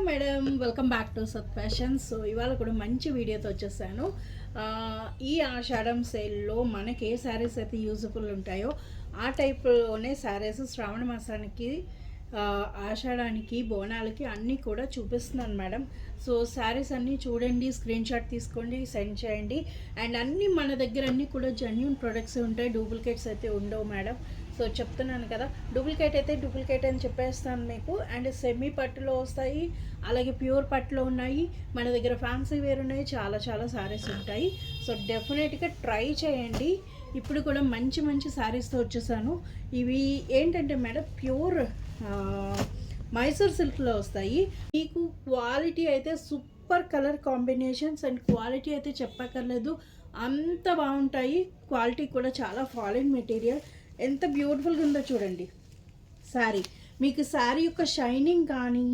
Madam, welcome back to సత్ fashion. So ఇవాళ కూడా మంచి వీడియోతో వచ్చేసాను. ఈ ఆషాఢం సేల్లో మనకి ఏ శారీస్ అయితే యూజ్ఫుల్ ఉంటాయో ఆ టైప్లోనే శారీస్ శ్రావణ మాసానికి, ఆషాఢానికి, బోనాలకి అన్నీ కూడా చూపిస్తున్నాను మేడం. సో శారీస్ అన్నీ చూడండి, స్క్రీన్ షాట్ తీసుకోండి, సెండ్ చేయండి. అండ్ అన్నీ మన దగ్గర అన్నీ కూడా జెన్యూన్ ప్రొడక్ట్స్ ఉంటాయి, డూప్లికేట్స్ అయితే ఉండవు మేడం. సో చెప్తున్నాను కదా, డూప్లికేట్ అయితే డూప్లికేట్ అని చెప్పేస్తాను మీకు. అండ్ సెమీ పట్టులో వస్తాయి, అలాగే ప్యూర్ పట్టులో ఉన్నాయి, మన దగ్గర ఫ్యాన్సీ వేర్ ఉన్నాయి, చాలా చాలా శారీస్ ఉంటాయి. సో డెఫినెట్గా ట్రై చేయండి. ఇప్పుడు కూడా మంచి మంచి శారీస్తో వచ్చేసాను. ఇవి ఏంటంటే మేడం, ప్యూర్ మైసూర్ సిల్క్లో వస్తాయి. మీకు క్వాలిటీ అయితే super colour combinations and quality అయితే చెప్పక్కర్లేదు, అంత బాగుంటాయి. క్వాలిటీ కూడా చాలా ఫాలిన్ మెటీరియల్, ఎంత బ్యూటిఫుల్గా ఉందో చూడండి శారీ. మీకు శారీ యొక్క షైనింగ్ కానీ,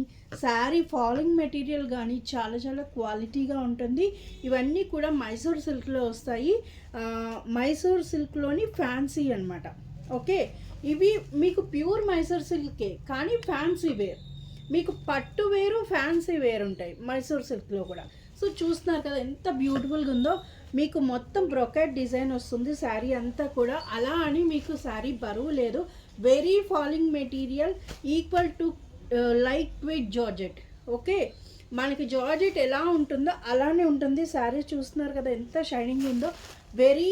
శారీ ఫాలింగ్ మెటీరియల్ కానీ చాలా చాలా క్వాలిటీగా ఉంటుంది. ఇవన్నీ కూడా మైసూర్ సిల్క్లో వస్తాయి, మైసూర్ సిల్క్లోని ఫ్యాన్సీ అనమాట. ఓకే, ఇవి మీకు ప్యూర్ మైసూర్ సిల్కే కానీ ఫ్యాన్సీ వేర్, మీకు పట్టు వేరు ఫ్యాన్సీ వేర్ ఉంటాయి మైసూర్ సిల్క్లో కూడా. సో చూస్తున్నారు కదా ఎంత బ్యూటిఫుల్గా ఉందో. మీకు మొత్తం బ్రొకెట్ డిజైన్ వస్తుంది శారీ అంతా కూడా. అలా అని మీకు శారీ బరువు లేదు, very falling material, equal to light weight georgette. Okay, మనకి జార్జెట్ ఎలా ఉంటుందో అలానే ఉంటుంది శారీ. చూస్తున్నారు కదా ఎంత షైనింగ్ ఉందో. Very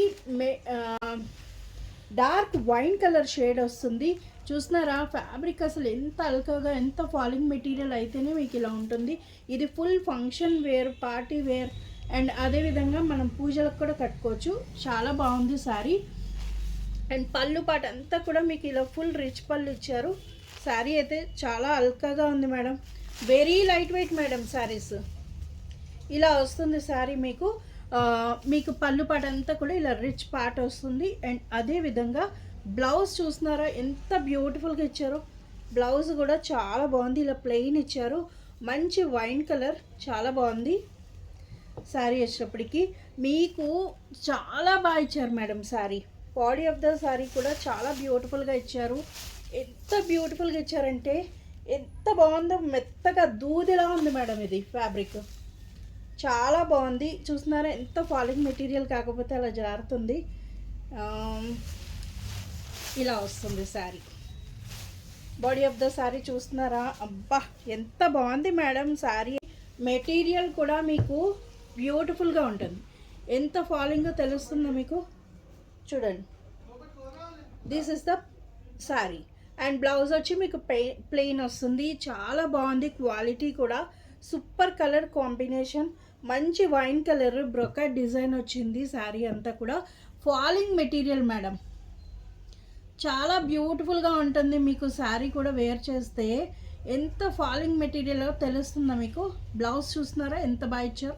dark wine colour shade వస్తుంది. చూస్తున్నారా ఫ్యాబ్రిక్ అసలు ఎంత అల్కగా, ఎంత ఫాలింగ్ మెటీరియల్ అయితేనే మీకు ఇలా ఉంటుంది. ఇది full function wear, party wear, and అదేవిధంగా మనం పూజలకు కూడా కట్టుకోవచ్చు. చాలా బాగుంది శారీ. అండ్ పళ్ళు పాట అంతా కూడా మీకు ఇలా ఫుల్ రిచ్ పళ్ళు ఇచ్చారు. శారీ అయితే చాలా అల్కగా ఉంది madam, very light weight madam. Saris ఇలా వస్తుంది శారీ మీకు. మీకు పళ్ళు పాట అంతా కూడా ఇలా రిచ్ పాట వస్తుంది. అండ్ అదేవిధంగా బ్లౌజ్ చూస్తున్నారా ఎంత బ్యూటిఫుల్గా ఇచ్చారో. బ్లౌజ్ కూడా చాలా బాగుంది, ఇలా ప్లెయిన్ ఇచ్చారు, మంచి వైన్ కలర్, చాలా బాగుంది. శారీ వచ్చేటప్పటికి మీకు చాలా బాగా ఇచ్చారు madam sari. Body of the sari కూడా చాలా బ్యూటిఫుల్గా ఇచ్చారు. ఎంత బ్యూటిఫుల్గా ఇచ్చారంటే ఎంత బాగుందో, మెత్తగా దూదిలా ఉంది మేడం. ఇది ఫ్యాబ్రిక్ చాలా బాగుంది. చూస్తున్నారా ఎంత ఫాలింగ్ మెటీరియల్, కాకపోతే అలా జారుతుంది. ఇలా వస్తుంది sari. Body of the sari చూస్తున్నారా, అబ్బా ఎంత బాగుంది మేడం శారీ. మెటీరియల్ కూడా మీకు బ్యూటిఫుల్గా ఉంటుంది, ఎంత ఫాలింగో తెలుస్తుందో మీకు. చూడండి, this is the sari. And blouse వచ్చి మీకు ప్లెయిన్ వస్తుంది, చాలా బాగుంది. క్వాలిటీ కూడా సూపర్ కలర్ కాంబినేషన్, మంచి వైన్ కలర్ బ్రొకెట్ డిజైన్ వచ్చింది. శారీ అంతా కూడా ఫాలింగ్ మెటీరియల్ మేడం, చాలా బ్యూటిఫుల్గా ఉంటుంది. మీకు శారీ కూడా వేర్ చేస్తే ఎంత ఫాలింగ్ మెటీరియల్ తెలుస్తుందో మీకు. బ్లౌజ్ చూస్తున్నారా ఎంత బాగా ఇచ్చారు,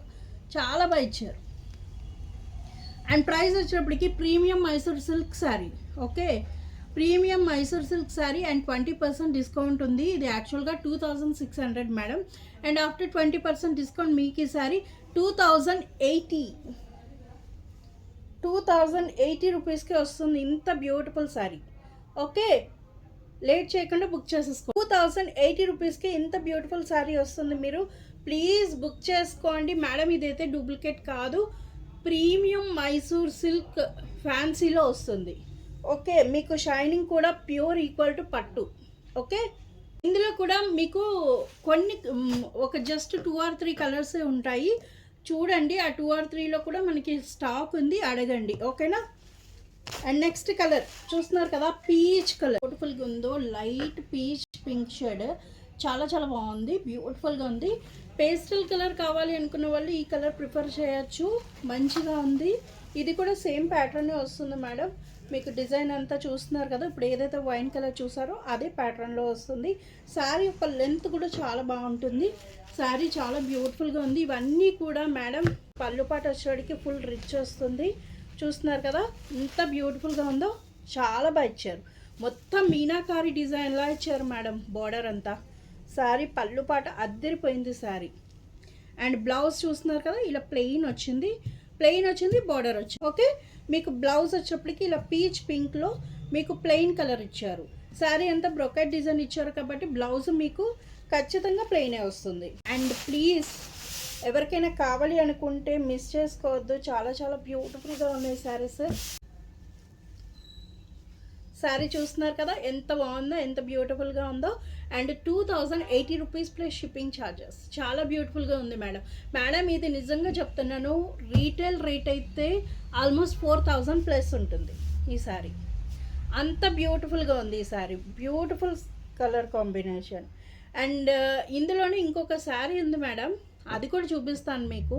చాలా బాగా ఇచ్చారు. అండ్ ప్రైస్ వచ్చేటప్పటికి premium Mysore silk sari. Okay, premium Mysore silk sari and 20% discount ఉంది. ఇది యాక్చువల్గా 2600 మేడం. అండ్ ఆఫ్టర్ 20% డిస్కౌంట్ మీకు ఈ శారీ 2080 రూపీస్కే వస్తుంది. ఇంత బ్యూటిఫుల్ శారీ. ఓకే, లేట్ చేయకుండా బుక్ చేసేసుకో. 2080 రూపీస్కి ఇంత బ్యూటిఫుల్ శారీ వస్తుంది. మీరు ప్లీజ్ బుక్ చేసుకోండి మేడం. ఇదైతే డూప్లికేట్ కాదు, ప్రీమియం మైసూర్ సిల్క్ ఫ్యాన్సీలో వస్తుంది. ఓకే, మీకు షైనింగ్ కూడా ప్యూర్, ఈక్వల్ టు పట్టు. ఓకే, ఇందులో కూడా మీకు కొన్ని ఒక జస్ట్ 2 or 3 కలర్స్ ఉంటాయి. చూడండి, ఆ 2 or 3లో కూడా మనకి స్టాక్ ఉంది, అడగండి. ఓకేనా. అండ్ నెక్స్ట్ కలర్ చూస్తున్నారు కదా, పీచ్ కలర్ బ్యూటిఫుల్గా ఉందో. లైట్ పీచ్ పింక్ షేడ్, చాలా చాలా బాగుంది, బ్యూటిఫుల్గా ఉంది. పేస్టల్ కలర్ కావాలి అనుకున్న వాళ్ళు ఈ కలర్ ప్రిఫర్ చేయొచ్చు, మంచిగా ఉంది. ఇది కూడా సేమ్ ప్యాటర్నే వస్తుంది మేడం. మీకు డిజైన్ అంతా చూస్తున్నారు కదా, ఇప్పుడు ఏదైతే వైన్ కలర్ చూసారో అదే ప్యాటర్న్లో వస్తుంది. శారీ యొక్క లెంత్ కూడా చాలా బాగుంటుంది. శారీ చాలా బ్యూటిఫుల్గా ఉంది. ఇవన్నీ కూడా మేడం పళ్ళు పాట వచ్చేటికి ఫుల్ రిచ్ వస్తుంది. చూస్తున్నారు కదా ఎంత బ్యూటిఫుల్గా ఉందో, చాలా బాగా ఇచ్చారు. మొత్తం మీనాకారి డిజైన్లా ఇచ్చారు మేడం. బార్డర్ అంతా శారీ పళ్ళు పాట అద్దరిపోయింది శారీ. అండ్ బ్లౌజ్ చూస్తున్నారు కదా, ఇలా ప్లెయిన్ వచ్చింది, బార్డర్ వచ్చింది. ఓకే, మీకు బ్లౌజ్ వచ్చేప్పటికి ఇలా పీచ్ పింక్లో మీకు ప్లెయిన్ కలర్ ఇచ్చారు. శారీ అంతా బ్రొకెట్ డిజైన్ ఇచ్చారు కాబట్టి బ్లౌజ్ మీకు ఖచ్చితంగా ప్లెయినే వస్తుంది. అండ్ ప్లీజ్ ఎవరికైనా కావాలి అనుకుంటే మిస్ చేసుకోవద్దు. చాలా చాలా బ్యూటిఫుల్గా ఉన్నాయి శారీస్. శారీ చూస్తున్నారు కదా ఎంత బాగుందో, ఎంత బ్యూటిఫుల్గా ఉందో. And 2080 rupees plus shipping charges. చాలా బ్యూటిఫుల్గా ఉంది మేడం. ఇది నిజంగా చెప్తున్నాను, రీటైల్ రేట్ అయితే ఆల్మోస్ట్ 4000 ప్లస్ ఉంటుంది ఈ శారీ. అంత బ్యూటిఫుల్గా ఉంది ఈ sari. Beautiful colour combination. And ఇందులోనే ఇంకొక శారీ ఉంది మేడం, అది కూడా చూపిస్తాను మీకు.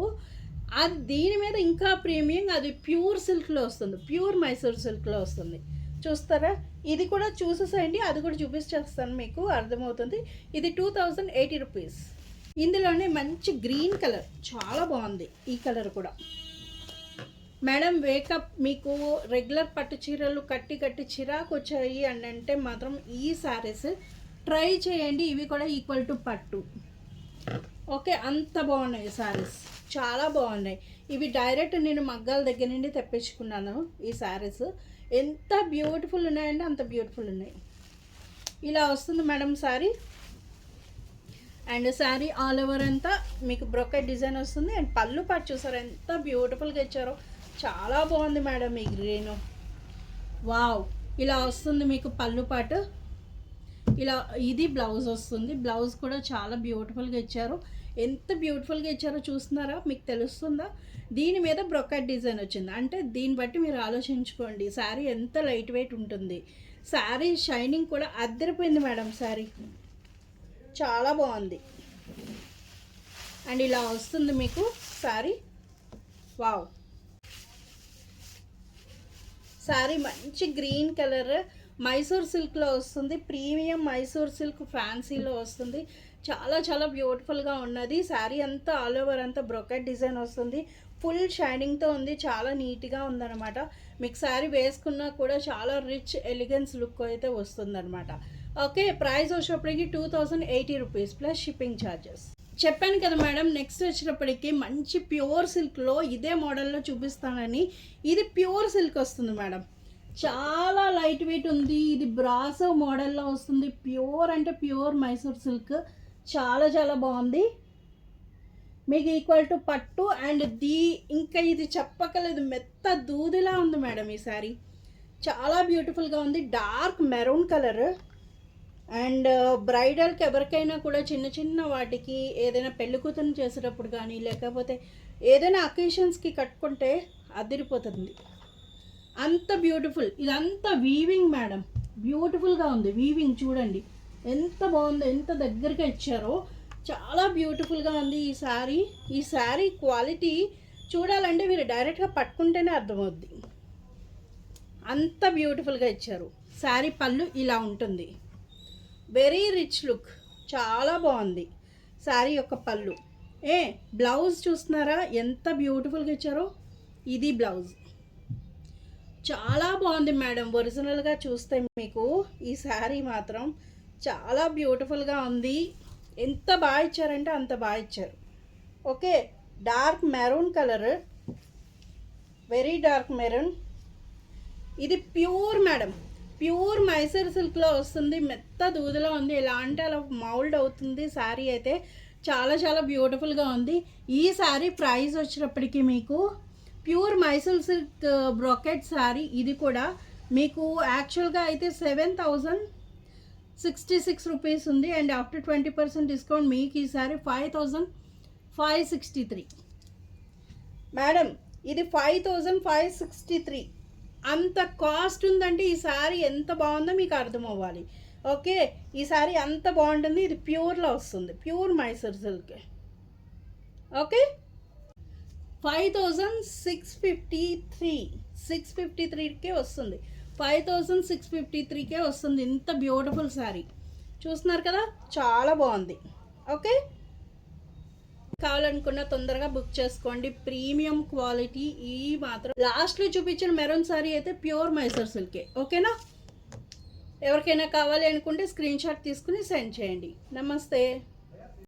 అది దీని మీద ఇంకా ప్రీమియం, అది ప్యూర్ సిల్క్లో వస్తుంది, ప్యూర్ మైసూర్ సిల్క్లో వస్తుంది. చూస్తారా? ఇది కూడా చూసేసేయండి, అది కూడా చూపించేస్తాను మీకు, అర్థమవుతుంది. ఇది 2080 రూపీస్. ఇందులోనే మంచి గ్రీన్ కలర్, చాలా బాగుంది ఈ కలర్ కూడా. మేడం వేకప్ మీకు రెగ్యులర్ పట్టు చీరలు కట్టి చిరాకు వచ్చాయి అని అంటే మాత్రం ఈ శారీస్ ట్రై చేయండి. ఇవి కూడా ఈక్వల్ టు పట్టు. ఓకే, అంత బాగున్నాయి శారీస్, చాలా బాగున్నాయి. ఇవి డైరెక్ట్ నేను మగ్గాల దగ్గర నుండి తెప్పించుకున్నాను ఈ శారీస్. ఎంత బ్యూటిఫుల్ ఉన్నాయంటే అంత బ్యూటిఫుల్ ఉన్నాయి. ఇలా వస్తుంది madam sari. And sari all over అంతా మీకు బ్రొకెట్ డిజైన్ వస్తుంది. అండ్ పళ్ళు పాటు చూసారు ఎంత బ్యూటిఫుల్గా ఇచ్చారో, చాలా బాగుంది మేడం ఈ గ్రీను. వావ్, ఇలా వస్తుంది మీకు పళ్ళు పాటు. ఇలా ఇది బ్లౌజ్ వస్తుంది. బ్లౌజ్ కూడా చాలా బ్యూటిఫుల్గా ఇచ్చారు. ఎంత బ్యూటిఫుల్గా ఇచ్చారో చూస్తున్నారా? మీకు తెలుస్తుందా? దీని మీద బ్రొకెట్ డిజైన్ వచ్చింది అంటే దీన్ని బట్టి మీరు ఆలోచించుకోండి శారీ ఎంత లైట్ వెయిట్ ఉంటుంది. శారీ షైనింగ్ కూడా అద్దరిపోయింది మేడం. శారీ చాలా బాగుంది. అండ్ ఇలా వస్తుంది మీకు శారీ. వావ్, శారీ మంచి గ్రీన్ కలర్ మైసూర్ సిల్క్లో వస్తుంది. ప్రీమియం మైసూర్ సిల్క్ ఫ్యాన్సీలో వస్తుంది. చాలా చాలా బ్యూటిఫుల్గా ఉన్నది. శారీ అంతా ఆల్ ఓవర్ అంతా బ్రొకెట్ డిజైన్ వస్తుంది. ఫుల్ షైనింగ్తో ఉంది, చాలా నీట్గా ఉందన్నమాట. మీకు శారీ వేసుకున్నా కూడా చాలా రిచ్ ఎలిగెన్స్ లుక్ అయితే వస్తుందన్నమాట. ఓకే, ప్రైస్ వచ్చేటప్పటికి 2080 రూపీస్ ప్లస్ షిప్పింగ్ ఛార్జెస్. చెప్పాను కదా మేడం, నెక్స్ట్ వచ్చేటప్పటికి మంచి ప్యూర్ సిల్క్లో ఇదే మోడల్లో చూపిస్తానని. ఇది ప్యూర్ సిల్క్ వస్తుంది మేడం, చాలా లైట్ వెయిట్ ఉంది. ఇది బ్రాసో మోడల్లో వస్తుంది. ప్యూర్ అంటే ప్యూర్ మైసూర్ సిల్క్, చాలా చాలా బాగుంది. మీకు ఈక్వల్ టు పట్టు. అండ్ ఇంకా ఇది చెప్పకలేదు, మెత్త దూదిలా ఉంది మేడం ఈ శారీ. చాలా బ్యూటిఫుల్గా ఉంది. Dark maroon colour. అండ్ బ్రైడల్కి ఎవరికైనా కూడా చిన్న చిన్న వాటికి ఏదైనా పెళ్లి కూతురు చేసేటప్పుడు కానీ లేకపోతే ఏదైనా అకేషన్స్కి కట్టుకుంటే అదిరిపోతుంది, అంత బ్యూటిఫుల్. ఇదంతా వీవింగ్ మేడం, బ్యూటిఫుల్గా ఉంది వీవింగ్. చూడండి ఎంత బాగుందో, ఎంత దగ్గరగా ఇచ్చారో, చాలా బ్యూటిఫుల్గా ఉంది ఈ శారీ. ఈ శారీ క్వాలిటీ చూడాలంటే మీరు డైరెక్ట్గా పట్టుకుంటేనే అర్థమవుద్ది, అంత బ్యూటిఫుల్గా ఇచ్చారు. శారీ పళ్ళు ఇలా ఉంటుంది, వెరీ రిచ్ లుక్, చాలా బాగుంది శారీ యొక్క పళ్ళు. బ్లౌజ్ చూస్తున్నారా ఎంత బ్యూటిఫుల్గా ఇచ్చారో? ఇది బ్లౌజ్ చాలా బాగుంది మేడం. ఒరిజినల్గా చూస్తే మీకు ఈ శారీ మాత్రం చాలా బ్యూటిఫుల్గా ఉంది. ఎంత బాగా ఇచ్చారంటే అంత బాగా ఇచ్చారు. Okay, dark maroon colour, very dark maroon. ఇది ప్యూర్ మేడం, ప్యూర్ మైసూర్ సిల్క్లో వస్తుంది. మెత్త దూదిలో ఉంది, ఎలా అంటే అలా మౌల్డ్ అవుతుంది శారీ అయితే. చాలా చాలా బ్యూటిఫుల్గా ఉంది. ఈ శారీ ప్రైస్ వచ్చినప్పటికీ మీకు pure Mysore silk brocade sari. ఇది కూడా మీకు యాక్చువల్గా అయితే 7066 రూపీస్ ఉంది. అండ్ ఆఫ్టర్ 20% డిస్కౌంట్ మీకు ఈ శారీ 5563 మేడం. ఇది 5563 అంత కాస్ట్ ఉందంటే ఈ శారీ ఎంత బాగుందో మీకు అర్థం అవ్వాలి. ఓకే, ఈ శారీ అంత బాగుంటుంది. ఇది ప్యూర్లో వస్తుంది, ప్యూర్ మైసూర్ సిల్క్. ఓకే, 5653కే వస్తుంది, 5653కే వస్తుంది. ఇంత బ్యూటిఫుల్ శారీ చూస్తున్నారు కదా, చాలా బాగుంది. ఓకే, కావాలనుకున్న తొందరగా బుక్ చేసుకోండి. Premium quality. ఈ మాత్రం లాస్ట్లో చూపించిన మెరూన్ శారీ అయితే ప్యూర్ మైసూర్ సిల్కే. ఓకేనా? ఎవరికైనా కావాలి అనుకుంటే స్క్రీన్ షాట్ తీసుకుని సెండ్ చేయండి. నమస్తే.